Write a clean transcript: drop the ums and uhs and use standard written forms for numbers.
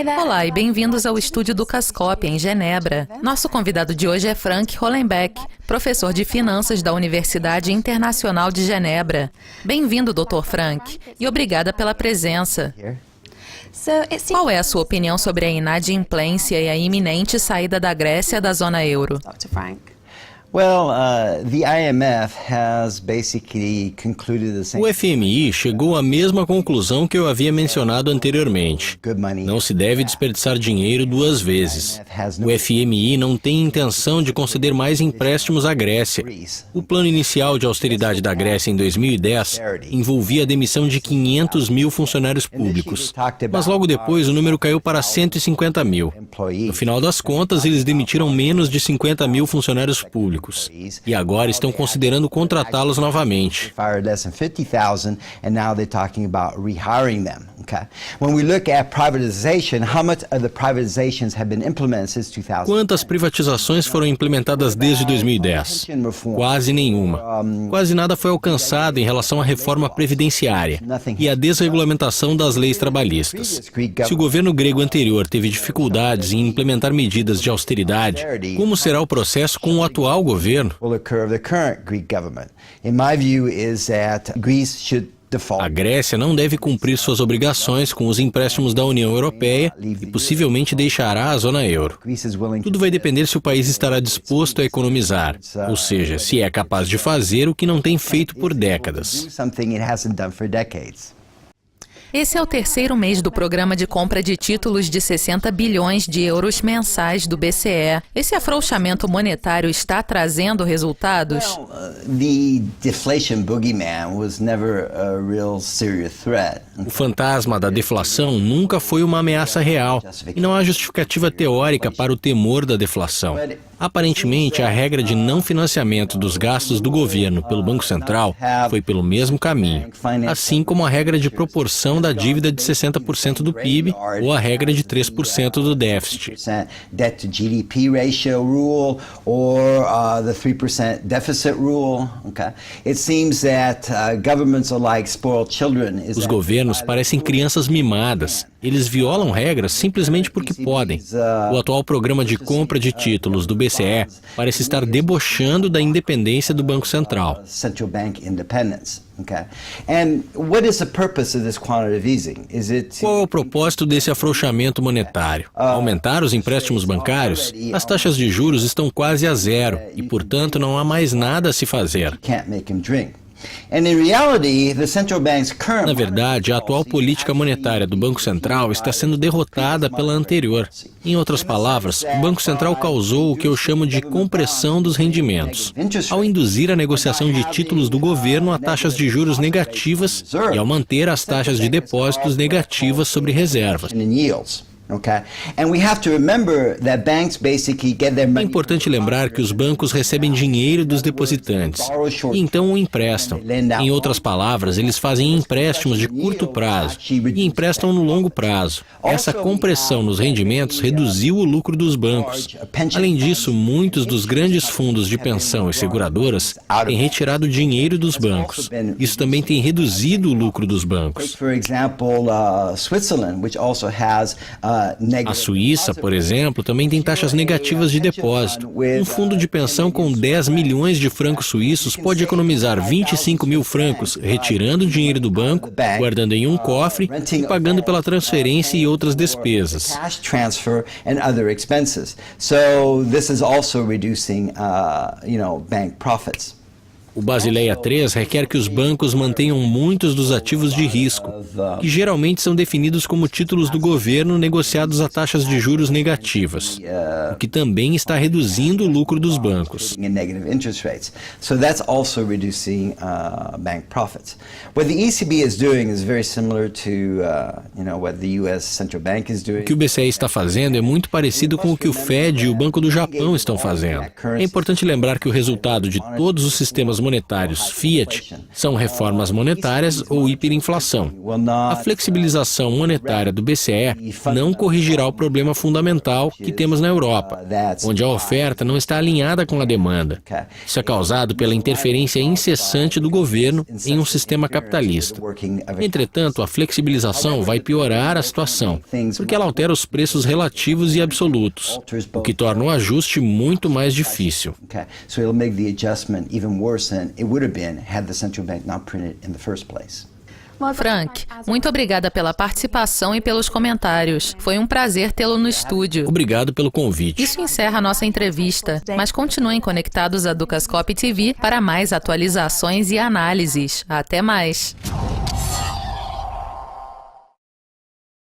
Olá e bem-vindos ao estúdio do Cascópia, em Genebra. Nosso convidado de hoje é Frank Hollenbeck, professor de Finanças da Universidade Internacional de Genebra. Bem-vindo, Dr. Frank, e obrigada pela presença. Qual é a sua opinião sobre a inadimplência e a iminente saída da Grécia da zona euro? O FMI chegou à mesma conclusão que eu havia mencionado anteriormente. Não se deve desperdiçar dinheiro duas vezes. O FMI não tem intenção de conceder mais empréstimos à Grécia. O plano inicial de austeridade da Grécia em 2010 envolvia a demissão de 500 mil funcionários públicos. Mas logo depois o número caiu para 150 mil. No final das contas, eles demitiram menos de 50 mil funcionários públicos. E agora estão considerando contratá-los novamente. Quantas privatizações foram implementadas desde 2010? Quase nenhuma. Quase nada foi alcançado em relação à reforma previdenciária e à desregulamentação das leis trabalhistas. Se o governo grego anterior teve dificuldades em implementar medidas de austeridade, como será o processo com o atual governo? A Grécia não deve cumprir suas obrigações com os empréstimos da União Europeia e possivelmente deixará a zona euro. Tudo vai depender se o país estará disposto a economizar, ou seja, se é capaz de fazer o que não tem feito por décadas. Esse é o terceiro mês do programa de compra de títulos de 60 bilhões de euros mensais do BCE. Esse afrouxamento monetário está trazendo resultados? O fantasma da deflação nunca foi uma ameaça real, e não há justificativa teórica para o temor da deflação. Aparentemente, a regra de não financiamento dos gastos do governo pelo Banco Central foi pelo mesmo caminho, assim como a regra de proporção da dívida de 60% do PIB ou a regra de 3% do déficit. Os governos parecem crianças mimadas. Eles violam regras simplesmente porque podem. O atual programa de compra de títulos do BCE parece estar debochando da independência do Banco Central. Qual é o propósito desse afrouxamento monetário? Aumentar os empréstimos bancários? As taxas de juros estão quase a zero e, portanto, não há mais nada a se fazer. Na verdade, a atual política monetária do Banco Central está sendo derrotada pela anterior. Em outras palavras, o Banco Central causou o que eu chamo de compressão dos rendimentos, ao induzir a negociação de títulos do governo a taxas de juros negativas e ao manter as taxas de depósitos negativas sobre reservas. É importante lembrar que os bancos recebem dinheiro dos depositantes e então o emprestam. Em outras palavras, eles fazem empréstimos de curto prazo e emprestam no longo prazo. Essa compressão nos rendimentos reduziu o lucro dos bancos. Além disso, muitos dos grandes fundos de pensão e seguradoras têm retirado dinheiro dos bancos. Isso também tem reduzido o lucro dos bancos. A Suíça, por exemplo, também tem taxas negativas de depósito. Um fundo de pensão com 10 milhões de francos suíços pode economizar 25 mil francos, retirando o dinheiro do banco, guardando em um cofre e pagando pela transferência e outras despesas. O Basileia III requer que os bancos mantenham muitos dos ativos de risco, que geralmente são definidos como títulos do governo negociados a taxas de juros negativas, o que também está reduzindo o lucro dos bancos. O que o BCE está fazendo é muito parecido com o que o Fed e o Banco do Japão estão fazendo. É importante lembrar que o resultado de todos os sistemas monetários Fiat são reformas monetárias ou hiperinflação. A flexibilização monetária do BCE não corrigirá o problema fundamental que temos na Europa, onde a oferta não está alinhada com a demanda. Isso é causado pela interferência incessante do governo em um sistema capitalista. Entretanto, a flexibilização vai piorar a situação, porque ela altera os preços relativos e absolutos, o que torna o ajuste muito mais difícil. Frank, muito obrigada pela participação e pelos comentários. Foi um prazer tê-lo no estúdio. Obrigado pelo convite. Isso encerra a nossa entrevista, mas continuem conectados à Dukascop TV para mais atualizações e análises. Até mais!